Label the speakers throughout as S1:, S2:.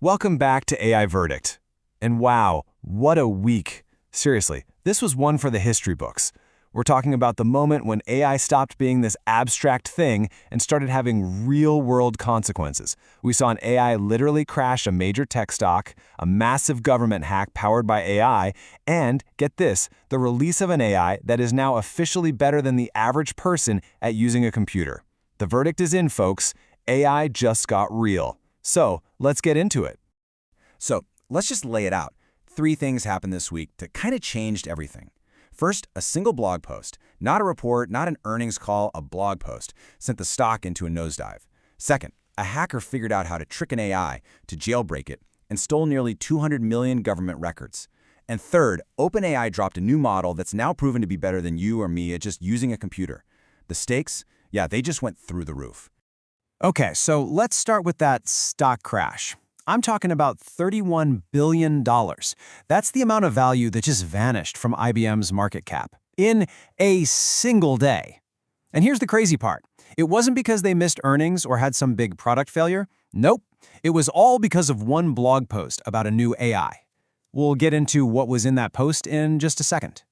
S1: Welcome back to AI Verdict. And wow, what a week. Seriously, this was one for the history books. We're talking about the moment when AI stopped being this abstract thing and started having real-world consequences. We saw an AI literally crash a major tech stock, a massive government hack powered by AI, and, get this, the release of an AI that is now officially better than the average person at using a computer. The verdict is in, folks. AI just got real. So, let's get into it.
S2: So, let's just lay it out. 3 things happened this week that kind of changed everything. First, a single blog post, not a report, not an earnings call, a blog post, sent the stock into a nosedive. Second, a hacker figured out how to trick an AI to jailbreak it and stole nearly 200 million government records. And third, OpenAI dropped a new model that's now proven to be better than you or me at just using a computer. The stakes? Yeah, they just went through the roof.
S1: Okay, so let's start with that stock crash. I'm talking about $31 billion. That's the amount of value that just vanished from IBM's market cap in a single day. And here's the crazy part. It wasn't because they missed earnings or had some big product failure. Nope. It was all because of one blog post about a new AI. We'll get into what was in that post in just a second.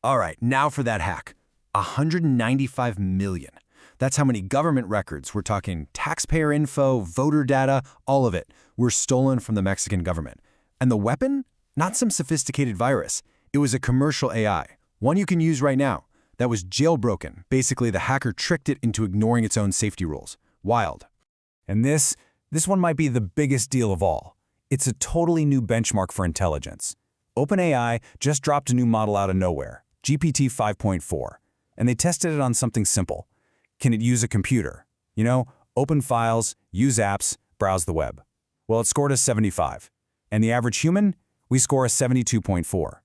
S2: All right, now for that hack. 195 million. That's how many government records, we're talking taxpayer info, voter data, all of it, were stolen from the Mexican government. And the weapon? Not some sophisticated virus. It was a commercial AI, one you can use right now, that was jailbroken. Basically, the hacker tricked it into ignoring its own safety rules. Wild.
S3: And this one might be the biggest deal of all. It's a totally new benchmark for intelligence. OpenAI just dropped a new model out of nowhere, GPT-5.4, and they tested it on something simple. Can it use a computer? You know, open files, use apps, browse the web. Well, it scored a 75. And the average human? We score a 72.4.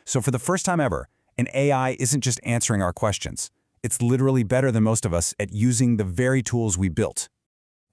S3: So for the first time ever, an AI isn't just answering our questions. It's literally better than most of us at using the very tools we built.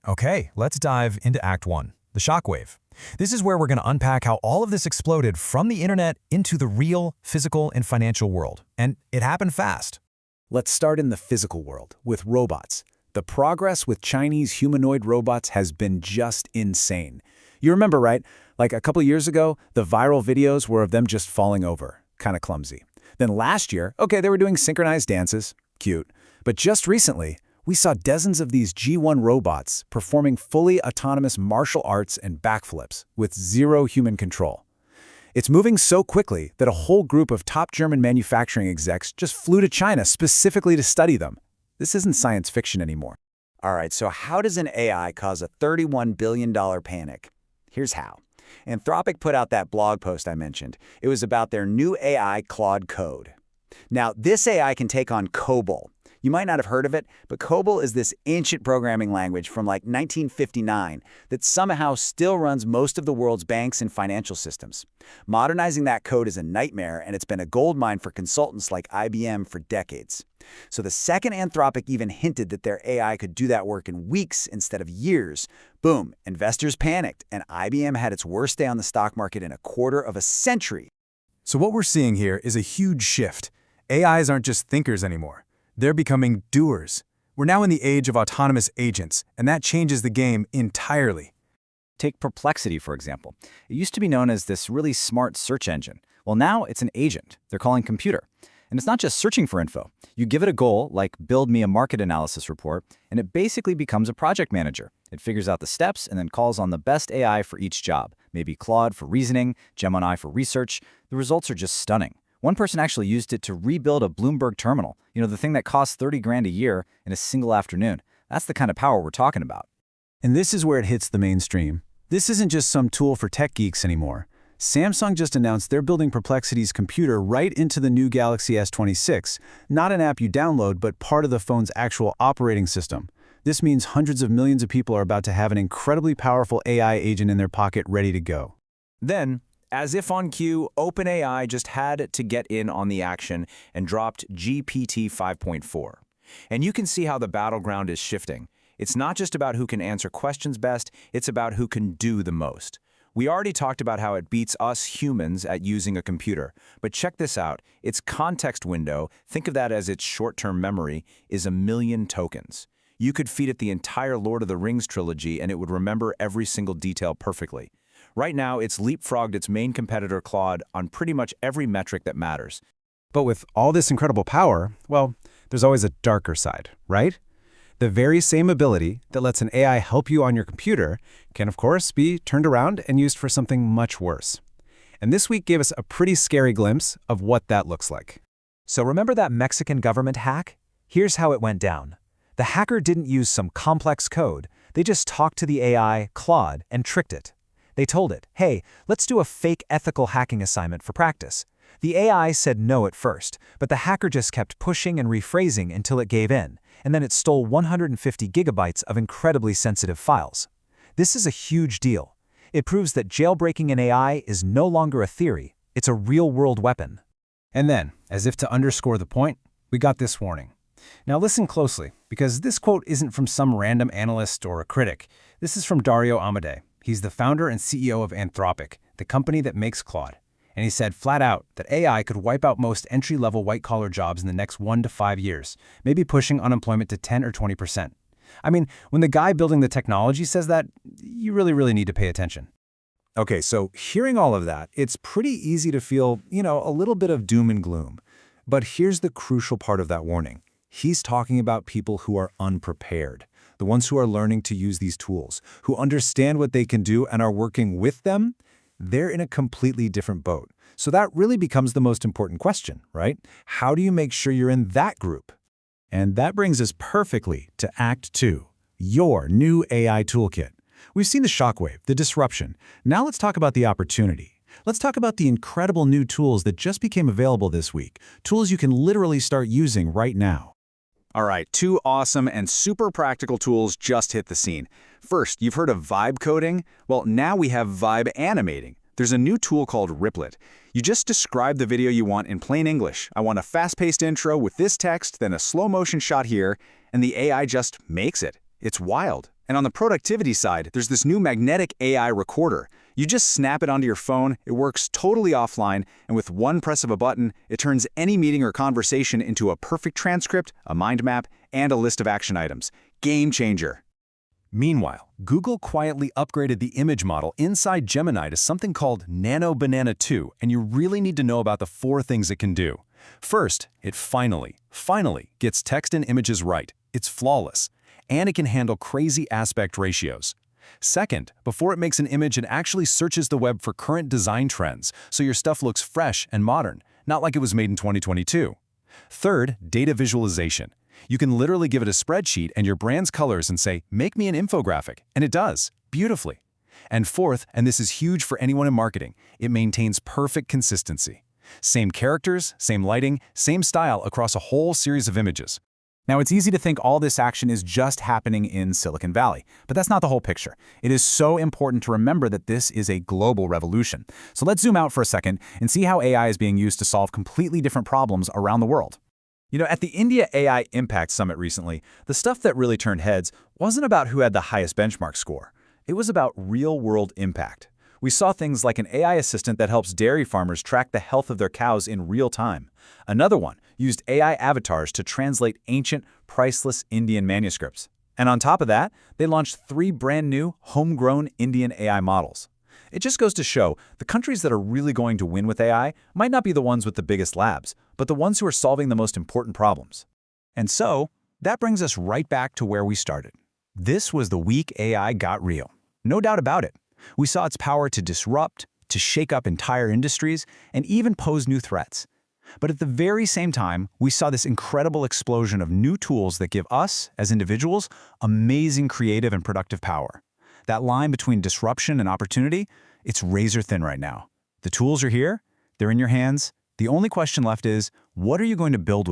S4: Okay, let's dive into Act 1, the shockwave. This is where we're going to unpack how all of this exploded from the internet into the real, physical, and financial world. And it happened fast.
S2: Let's start in the physical world, with robots. The progress with Chinese humanoid robots has been just insane. You remember, right? Like a couple years ago, the viral videos were of them just falling over, kind of clumsy. Then last year, okay, they were doing synchronized dances, cute. But just recently, we saw dozens of these G1 robots performing fully autonomous martial arts and backflips with zero human control. It's moving so quickly that a whole group of top German manufacturing execs just flew to China specifically to study them. This isn't science fiction anymore. All right, so how does an AI cause a $31 billion panic? Here's how. Anthropic put out that blog post I mentioned. It was about their new AI, Claude Code. Now, this AI can take on COBOL. You might not have heard of it, but COBOL is this ancient programming language from like 1959 that somehow still runs most of the world's banks and financial systems. Modernizing that code is a nightmare, and it's been a goldmine for consultants like IBM for decades. So the second Anthropic even hinted that their AI could do that work in weeks instead of years, boom, investors panicked, and IBM had its worst day on the stock market in a quarter of a century.
S3: So what we're seeing here is a huge shift. AIs aren't just thinkers anymore. They're becoming doers. We're now in the age of autonomous agents, and that changes the game entirely.
S5: Take Perplexity, for example. It used to be known as this really smart search engine. Well, now it's an agent they're calling computer. And it's not just searching for info. You give it a goal, like build me a market analysis report, and it basically becomes a project manager. It figures out the steps and then calls on the best AI for each job. Maybe Claude for reasoning, Gemini for research. The results are just stunning. One person actually used it to rebuild a Bloomberg terminal, the thing that costs 30 grand a year in a single afternoon. That's the kind of power we're talking about.
S3: And this is where it hits the mainstream. This isn't just some tool for tech geeks anymore. Samsung just announced they're building Perplexity's computer right into the new Galaxy S26, not an app you download, but part of the phone's actual operating system. This means hundreds of millions of people are about to have an incredibly powerful AI agent in their pocket ready to go.
S6: Then, as if on cue, OpenAI just had to get in on the action and dropped GPT 5.4. And you can see how the battleground is shifting. It's not just about who can answer questions best, it's about who can do the most. We already talked about how it beats us humans at using a computer, but check this out. Its context window, think of that as its short-term memory, is 1 million tokens. You could feed it the entire Lord of the Rings trilogy and it would remember every single detail perfectly. Right now, it's leapfrogged its main competitor, Claude, on pretty much every metric that matters.
S2: But with all this incredible power, well, there's always a darker side, right? The very same ability that lets an AI help you on your computer can, of course, be turned around and used for something much worse. And this week gave us a pretty scary glimpse of what that looks like.
S4: So remember that Mexican government hack? Here's how it went down. The hacker didn't use some complex code. They just talked to the AI, Claude, and tricked it. They told it, hey, let's do a fake ethical hacking assignment for practice. The AI said no at first, but the hacker just kept pushing and rephrasing until it gave in, and then it stole 150 gigabytes of incredibly sensitive files. This is a huge deal. It proves that jailbreaking an AI is no longer a theory, it's a real-world weapon.
S2: And then, as if to underscore the point, we got this warning. Now listen closely, because this quote isn't from some random analyst or a critic. This is from Dario Amodei. He's the founder and CEO of Anthropic, the company that makes Claude. And he said flat out that AI could wipe out most entry-level white-collar jobs in the next 1 to 5 years, maybe pushing unemployment to 10 or 20%. I mean, when the guy building the technology says that, you really need to pay attention.
S3: Okay, so hearing all of that, it's pretty easy to feel, a little bit of doom and gloom. But here's the crucial part of that warning. He's talking about people who are unprepared, the ones who are learning to use these tools, who understand what they can do and are working with them. They're in a completely different boat. So that really becomes the most important question, right? How do you make sure you're in that group? And that brings us perfectly to Act 2, your new AI toolkit. We've seen the shockwave, the disruption. Now let's talk about the opportunity. Let's talk about the incredible new tools that just became available this week, tools you can literally start using right now.
S6: All right, 2 awesome and super practical tools just hit the scene. First, you've heard of vibe coding? Well, now we have vibe animating. There's a new tool called Riplet. You just describe the video you want in plain English. I want a fast-paced intro with this text, then a slow-motion shot here, and the AI just makes it. It's wild. And on the productivity side, there's this new magnetic AI recorder. You just snap it onto your phone, it works totally offline, and with one press of a button, it turns any meeting or conversation into a perfect transcript, a mind map, and a list of action items. Game changer.
S3: Meanwhile, Google quietly upgraded the image model inside Gemini to something called Nano Banana 2, and you really need to know about the 4 things it can do. First, it finally gets text and images right. It's flawless. And it can handle crazy aspect ratios. Second, before it makes an image, it actually searches the web for current design trends, so your stuff looks fresh and modern, not like it was made in 2022. Third, data visualization. You can literally give it a spreadsheet and your brand's colors and say, make me an infographic, and it does, beautifully. And fourth, and this is huge for anyone in marketing, it maintains perfect consistency. Same characters, same lighting, same style across a whole series of images.
S2: Now, it's easy to think all this action is just happening in Silicon Valley, but that's not the whole picture. It is so important to remember that this is a global revolution. So let's zoom out for a second and see how AI is being used to solve completely different problems around the world.
S6: At the India AI Impact Summit recently, the stuff that really turned heads wasn't about who had the highest benchmark score. It was about real-world impact. We saw things like an AI assistant that helps dairy farmers track the health of their cows in real time. Another one used AI avatars to translate ancient, priceless Indian manuscripts. And on top of that, they launched 3 brand new, homegrown Indian AI models. It just goes to show the countries that are really going to win with AI might not be the ones with the biggest labs, but the ones who are solving the most important problems.
S3: And so, that brings us right back to where we started. This was the week AI got real. No doubt about it. We saw its power to disrupt, to shake up entire industries, and even pose new threats. But at the very same time, we saw this incredible explosion of new tools that give us, as individuals, amazing creative and productive power. That line between disruption and opportunity, it's razor thin right now. The tools are here, they're in your hands. The only question left is, what are you going to build with